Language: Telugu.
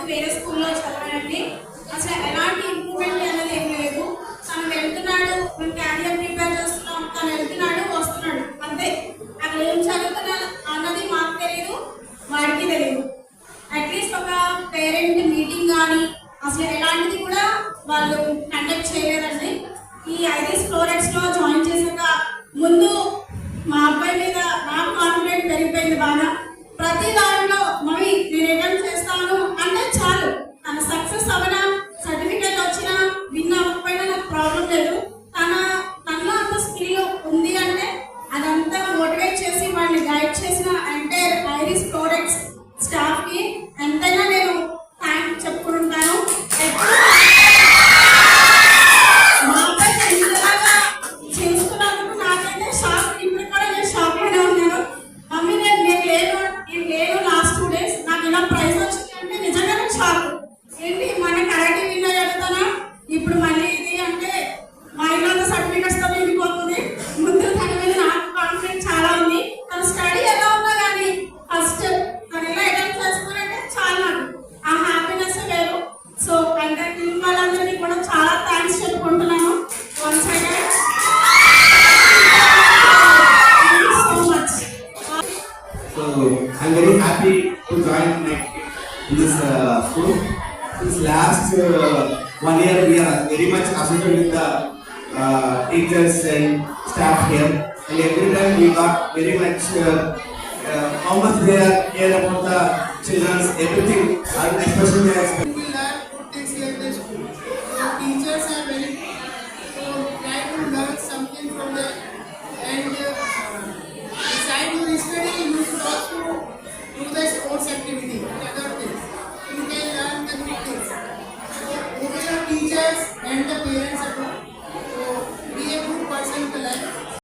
వేరే స్కూల్లో చదవాలండి. అసలు ఎలాంటి ఇంప్రూవ్మెంట్ అనేది ఏం లేదు. తను వెళ్తున్నాడు, మేము క్యారియర్ ప్రిపేర్ చేస్తున్నాం, తను వెళ్తున్నాడు వస్తున్నాడు అంతే. అక్కడ ఏం చదువుతున్నా అన్నది మాకు తెలియదు, వాడికి తెలియదు. అట్లీస్ట్ ఒక పేరెంట్ మీటింగ్ కానీ అసలు ఎలాంటిది కూడా వాళ్ళు కండక్ట్ చేయలేదండి. ఈ ఐరిస్ ఫ్లోరెక్స్లో జాయిన్ చేశాక ముందు మా అబ్బాయి మీద నాకు కాన్ఫిడెంట్ పెరిగిపోయింది బాగా. ప్రతి దాంట్లో మమ్మీ నేను రిటర్న్ చేస్తాను అంటే చాలు, తన సక్సెస్ అవనా సర్టిఫికేట్ వచ్చినా విన్ అవ్వకపోయినా నాకు ప్రాబ్లం లేదు. తనలో అంత స్కిల్ ఉంది అంటే అదంతా మోటివేట్ చేసి వాడిని గైడ్ చేసిన ఎంటైర్ ఐరిస్ ఫ్లోరెక్స్ స్టాఫ్కి ఎంతైనా నేను థ్యాంక్స్ చెప్పుకుంటాను. మా అబ్బాయి ఇంతలాగా చేసుకున్నందుకు నాకైతే షాక్. ఇప్పుడు కూడా నేను షాక్లోనే ఉన్నాను. మమ్మీ నేను లేను లాస్ట్ 2 days నాకు ఇలా ప్రైజ్ వచ్చింది అంటే నిజంగానే షాక్. ఏంటి మన కరాటే విన్నర్ చెప్తానా, ఇప్పుడు మళ్ళీ ఇది అంటే మా ఇల్లు సర్టిఫికెట్స్తో వెళ్ళిపోతుంది. ముందు తన మీద నాకు కాన్ఫిడెన్స్ చాలా ఉంది. తన స్టడీ ఎలా ఉన్నా కానీ ఫస్ట్ తను ఎలా అటెంప్ట్ చేసుకున్నారంటే చాలా నాకు ఆ హ్యాపీనెస్ వేరు. సో అంటే టీం వాళ్ళందరినీ కూడా చాలా థ్యాంక్స్ చెప్పుకుంటున్నాను. Once again so much. So I'm very happy to join this school. This last 1 year we are very much associated with the teachers and staff here, and every time we got very much how much they are care about the children, everything, especially their We learn good things here in the school. The teachers are very try to learn something from them, and beside your study you should also do the sports activity and other things. You can learn the good things. So over the teachers and the parents